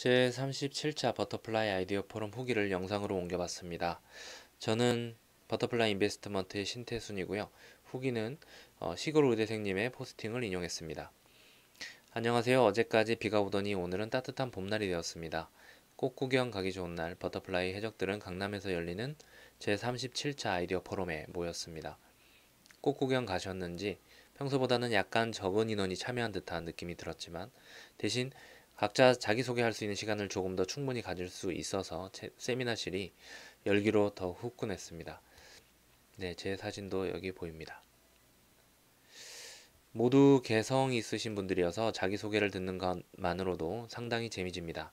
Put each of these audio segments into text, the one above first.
제37차 버터플라이 아이디어 포럼 후기를 영상으로 옮겨봤습니다. 저는 버터플라이 인베스트먼트의 신태순이고요. 후기는 시골 의대생님의 포스팅을 인용했습니다. 안녕하세요. 어제까지 비가 오더니 오늘은 따뜻한 봄날이 되었습니다. 꽃 구경 가기 좋은 날 버터플라이 해적들은 강남에서 열리는 제37차 아이디어 포럼에 모였습니다. 꽃 구경 가셨는지 평소보다는 약간 적은 인원이 참여한 듯한 느낌이 들었지만 대신 각자 자기소개할 수 있는 시간을 조금 더 충분히 가질 수 있어서 세미나실이 열기로 더 후끈했습니다. 네, 제 사진도 여기 보입니다. 모두 개성 있으신 분들이어서 자기소개를 듣는 것만으로도 상당히 재미집니다.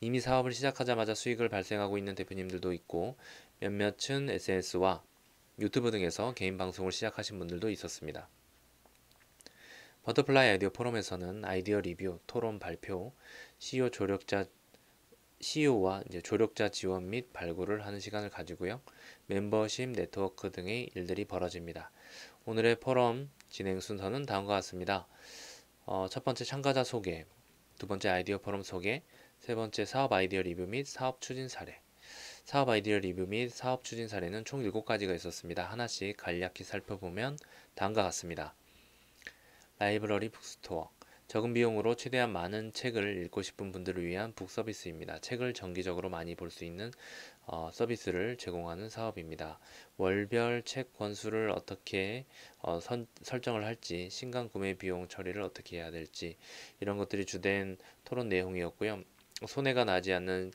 이미 사업을 시작하자마자 수익을 발생하고 있는 대표님들도 있고 몇몇은 SNS와 유튜브 등에서 개인 방송을 시작하신 분들도 있었습니다. 버터플라이 아이디어 포럼에서는 아이디어 리뷰, 토론 발표, CEO와 조력자 지원 및 발굴을 하는 시간을 가지고요. 멤버십, 네트워크 등의 일들이 벌어집니다. 오늘의 포럼 진행 순서는 다음과 같습니다. 첫 번째 참가자 소개, 두 번째 아이디어 포럼 소개, 세 번째 사업 아이디어 리뷰 및 사업 추진 사례. 사업 아이디어 리뷰 및 사업 추진 사례는 총 7가지가 있었습니다. 하나씩 간략히 살펴보면 다음과 같습니다. 라이브러리 북스토어. 적은 비용으로 최대한 많은 책을 읽고 싶은 분들을 위한 북 서비스입니다. 책을 정기적으로 많이 볼 수 있는 서비스를 제공하는 사업입니다. 월별 책 권수를 어떻게 설정을 할지, 신간 구매 비용 처리를 어떻게 해야 될지 이런 것들이 주된 토론 내용이었고요. 손해가 나지 않는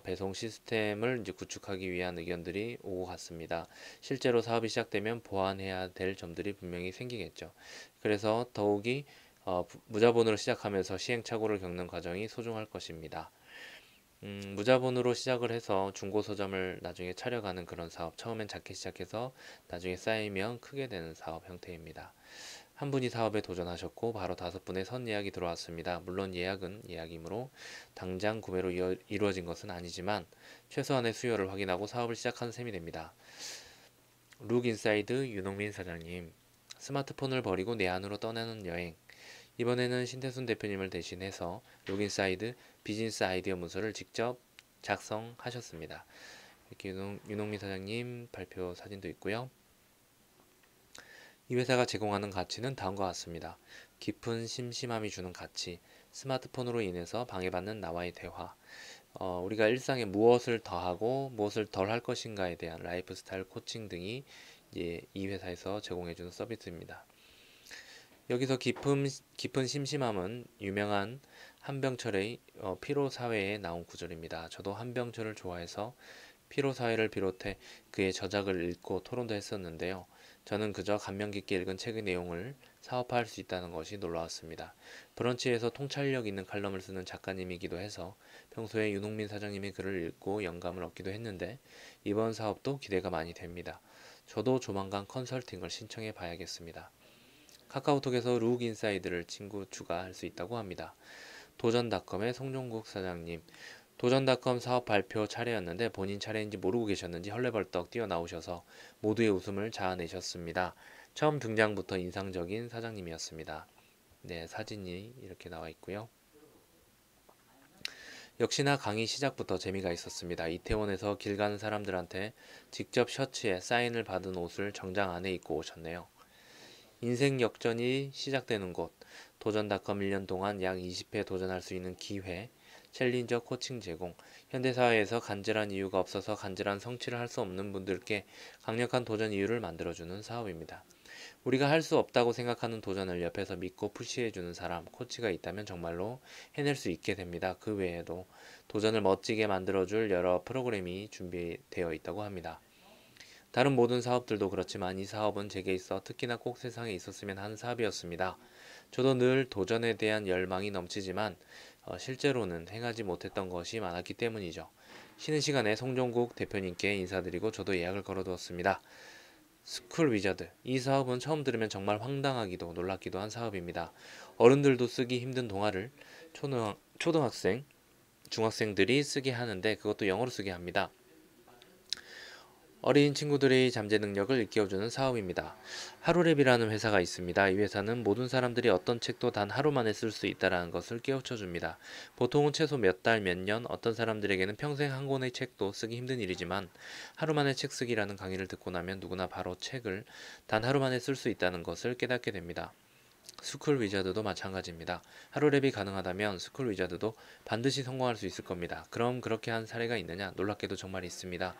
배송 시스템을 이제 구축하기 위한 의견들이 오고 갔습니다. 실제로 사업이 시작되면 보완해야 될 점들이 분명히 생기겠죠. 그래서 더욱이 무자본으로 시작하면서 시행착오를 겪는 과정이 소중할 것입니다. 무자본으로 시작을 해서 중고 서점을 나중에 차려가는 그런 사업, 처음엔 작게 시작해서 나중에 쌓이면 크게 되는 사업 형태입니다. 한 분이 사업에 도전하셨고 바로 5분의 선 예약이 들어왔습니다. 물론 예약은 예약이므로 당장 구매로 이루어진 것은 아니지만 최소한의 수요를 확인하고 사업을 시작한 셈이 됩니다. 룩인사이드 윤홍민 사장님, 스마트폰을 버리고 내 안으로 떠나는 여행. 이번에는 신태순 대표님을 대신해서 룩인사이드 비즈니스 아이디어 문서를 직접 작성하셨습니다. 이렇게 윤홍민 사장님 발표 사진도 있고요. 이 회사가 제공하는 가치는 다음과 같습니다. 깊은 심심함이 주는 가치, 스마트폰으로 인해서 방해받는 나와의 대화, 우리가 일상에 무엇을 더하고 무엇을 덜 할 것인가에 대한 라이프 스타일 코칭 등이 이제 이 회사에서 제공해주는 서비스입니다. 여기서 깊은 심심함은 유명한 한병철의 피로사회에 나온 구절입니다. 저도 한병철을 좋아해서 피로사회를 비롯해 그의 저작을 읽고 토론도 했었는데요. 저는 그저 감명 깊게 읽은 책의 내용을 사업화할 수 있다는 것이 놀라웠습니다. 브런치에서 통찰력 있는 칼럼을 쓰는 작가님이기도 해서 평소에 윤홍민 사장님의 글을 읽고 영감을 얻기도 했는데 이번 사업도 기대가 많이 됩니다. 저도 조만간 컨설팅을 신청해 봐야겠습니다. 카카오톡에서 룩인사이드를 친구 추가할 수 있다고 합니다. 도전닷컴의 송종국 사장님, 도전닷컴 사업 발표 차례였는데 본인 차례인지 모르고 계셨는지 헐레벌떡 뛰어나오셔서 모두의 웃음을 자아내셨습니다. 처음 등장부터 인상적인 사장님이었습니다. 네, 사진이 이렇게 나와 있고요. 역시나 강의 시작부터 재미가 있었습니다. 이태원에서 길 가는 사람들한테 직접 셔츠에 사인을 받은 옷을 정장 안에 입고 오셨네요. 인생 역전이 시작되는 곳, 도전닷컴 1년 동안 약 20회 도전할 수 있는 기회, 챌린저 코칭 제공, 현대사회에서 간절한 이유가 없어서 간절한 성취를 할 수 없는 분들께 강력한 도전 이유를 만들어주는 사업입니다. 우리가 할 수 없다고 생각하는 도전을 옆에서 믿고 푸시해주는 사람, 코치가 있다면 정말로 해낼 수 있게 됩니다. 그 외에도 도전을 멋지게 만들어줄 여러 프로그램이 준비되어 있다고 합니다. 다른 모든 사업들도 그렇지만 이 사업은 제게 있어 특히나 꼭 세상에 있었으면 하는 사업이었습니다. 저도 늘 도전에 대한 열망이 넘치지만 실제로는 행하지 못했던 것이 많았기 때문이죠. 쉬는 시간에 송종국 대표님께 인사드리고 저도 예약을 걸어두었습니다. 스쿨 위자드. 이 사업은 처음 들으면 정말 황당하기도 놀랍기도 한 사업입니다. 어른들도 쓰기 힘든 동화를 초등학생, 중학생들이 쓰게 하는데 그것도 영어로 쓰게 합니다. 어린 친구들의 잠재 능력을 일깨워주는 사업입니다. 하루랩이라는 회사가 있습니다. 이 회사는 모든 사람들이 어떤 책도 단 하루 만에 쓸 수 있다는 것을 깨우쳐 줍니다. 보통은 최소 몇 달, 몇 년, 어떤 사람들에게는 평생 한 권의 책도 쓰기 힘든 일이지만 하루 만에 책 쓰기라는 강의를 듣고 나면 누구나 바로 책을 단 하루 만에 쓸 수 있다는 것을 깨닫게 됩니다. 스쿨 위자드도 마찬가지입니다. 하루랩이 가능하다면 스쿨 위자드도 반드시 성공할 수 있을 겁니다. 그럼 그렇게 한 사례가 있느냐? 놀랍게도 정말 있습니다.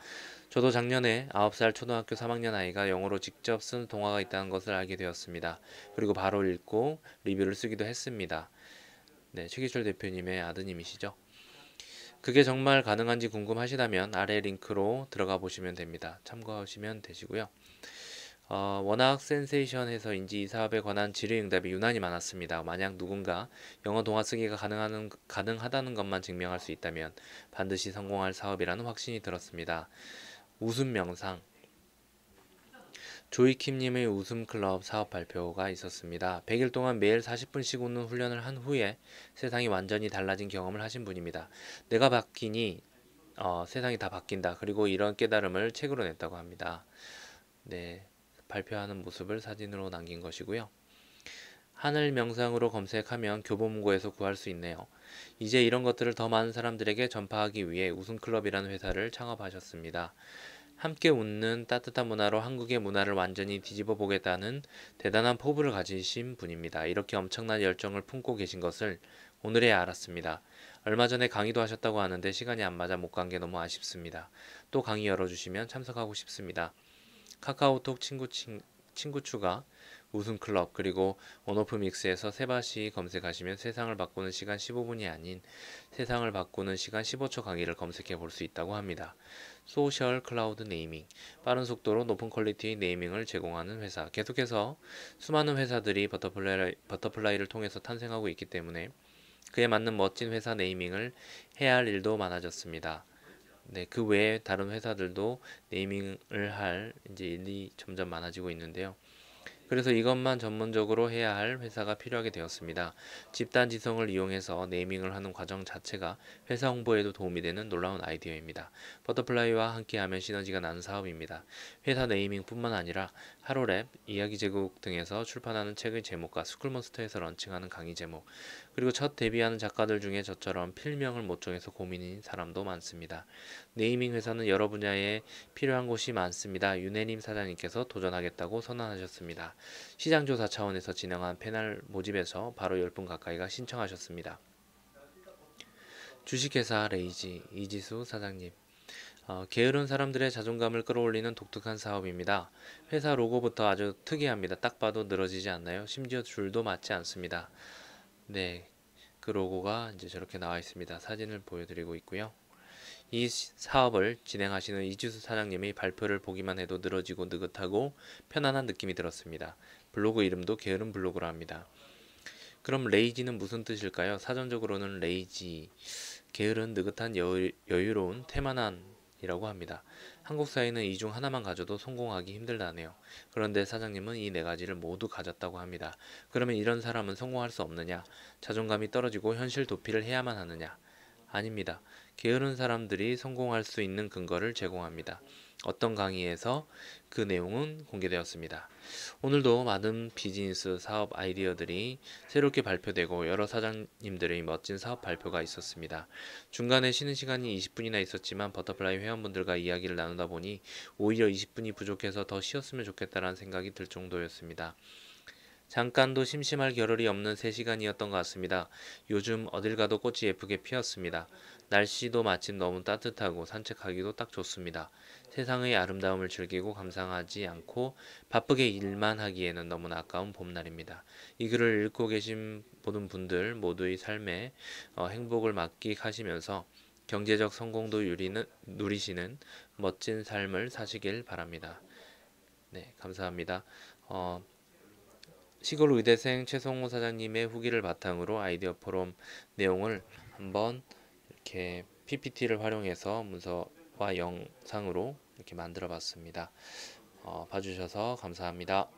저도 작년에 9살 초등학교 3학년 아이가 영어로 직접 쓴 동화가 있다는 것을 알게 되었습니다. 그리고 바로 읽고 리뷰를 쓰기도 했습니다. 네, 최기철 대표님의 아드님이시죠. 그게 정말 가능한지 궁금하시다면 아래 링크로 들어가 보시면 됩니다. 참고하시면 되시고요. 워낙 센세이션해서인지 이 사업에 관한 질의응답이 유난히 많았습니다. 만약 누군가 영어 동화 쓰기가 가능하다는 것만 증명할 수 있다면 반드시 성공할 사업이라는 확신이 들었습니다. 웃음 명상 조이킴님의 웃음클럽 사업 발표가 있었습니다. 100일 동안 매일 40분씩 웃는 훈련을 한 후에 세상이 완전히 달라진 경험을 하신 분입니다. 내가 바뀌니 세상이 다 바뀐다. 그리고 이런 깨달음을 책으로 냈다고 합니다. 네, 발표하는 모습을 사진으로 남긴 것이고요. 하늘 명상으로 검색하면 교보문고에서 구할 수 있네요. 이제 이런 것들을 더 많은 사람들에게 전파하기 위해 웃음클럽이라는 회사를 창업하셨습니다. 함께 웃는 따뜻한 문화로 한국의 문화를 완전히 뒤집어 보겠다는 대단한 포부를 가지신 분입니다. 이렇게 엄청난 열정을 품고 계신 것을 오늘에야 알았습니다. 얼마 전에 강의도 하셨다고 하는데 시간이 안 맞아 못 간 게 너무 아쉽습니다. 또 강의 열어주시면 참석하고 싶습니다. 카카오톡 친구 추가, 웃음클럽, 그리고 온오프믹스에서 세바시 검색하시면 세상을 바꾸는 시간 15분이 아닌 세상을 바꾸는 시간 15초 강의를 검색해 볼 수 있다고 합니다. 소셜 클라우드 네이밍, 빠른 속도로 높은 퀄리티의 네이밍을 제공하는 회사. 계속해서 수많은 회사들이 버터플라이를 통해서 탄생하고 있기 때문에 그에 맞는 멋진 회사 네이밍을 해야 할 일도 많아졌습니다. 네, 그 외에 다른 회사들도 네이밍을 할 이제 일이 점점 많아지고 있는데요. 그래서 이것만 전문적으로 해야 할 회사가 필요하게 되었습니다. 집단 지성을 이용해서 네이밍을 하는 과정 자체가 회사 홍보에도 도움이 되는 놀라운 아이디어입니다. 버터플라이와 함께하면 시너지가 나는 사업입니다. 회사 네이밍뿐만 아니라 하루랩, 이야기 제국 등에서 출판하는 책의 제목과 스쿨몬스터에서 런칭하는 강의 제목, 그리고 첫 데뷔하는 작가들 중에 저처럼 필명을 못 정해서 고민인 사람도 많습니다. 네이밍 회사는 여러 분야에 필요한 곳이 많습니다. 윤혜림 사장님께서 도전하겠다고 선언하셨습니다. 시장조사 차원에서 진행한 패널 모집에서 바로 10분 가까이가 신청하셨습니다. 주식회사 레이지 이지수 사장님, 게으른 사람들의 자존감을 끌어올리는 독특한 사업입니다. 회사 로고부터 아주 특이합니다. 딱 봐도 늘어지지 않나요? 심지어 줄도 맞지 않습니다. 네, 그 로고가 이제 저렇게 나와 있습니다. 사진을 보여드리고 있고요. 이 사업을 진행하시는 이지수 사장님의 발표를 보기만 해도 늘어지고 느긋하고 편안한 느낌이 들었습니다. 블로그 이름도 게으른 블로그로 합니다. 그럼 레이지는 무슨 뜻일까요? 사전적으로는 레이지, 게으른, 느긋한, 여유로운, 태만한 이라고 합니다. 한국 사회는 이 중 하나만 가져도 성공하기 힘들다네요. 그런데 사장님은 이 네 가지를 모두 가졌다고 합니다. 그러면 이런 사람은 성공할 수 없느냐? 자존감이 떨어지고 현실 도피를 해야만 하느냐? 아닙니다. 게으른 사람들이 성공할 수 있는 근거를 제공합니다. 어떤 강의에서 그 내용은 공개되었습니다. 오늘도 많은 비즈니스 사업 아이디어들이 새롭게 발표되고 여러 사장님들의 멋진 사업 발표가 있었습니다. 중간에 쉬는 시간이 20분이나 있었지만 버터플라이 회원분들과 이야기를 나누다 보니 오히려 20분이 부족해서 더 쉬었으면 좋겠다라는 생각이 들 정도였습니다. 잠깐도 심심할 겨를이 없는 3시간이었던 것 같습니다. 요즘 어딜 가도 꽃이 예쁘게 피었습니다. 날씨도 마침 너무 따뜻하고 산책하기도 딱 좋습니다. 세상의 아름다움을 즐기고 감상하지 않고 바쁘게 일만 하기에는 너무나 아까운 봄날입니다. 이 글을 읽고 계신 모든 분들 모두의 삶에 행복을 만끽하시면서 경제적 성공도 누리시는 멋진 삶을 사시길 바랍니다. 네, 감사합니다. 시골 의대생 최성호 사장님의 후기를 바탕으로 아이디어 포럼 내용을 한번 이렇게 PPT를 활용해서 문서와 영상으로 이렇게 만들어 봤습니다. 봐주셔서 감사합니다.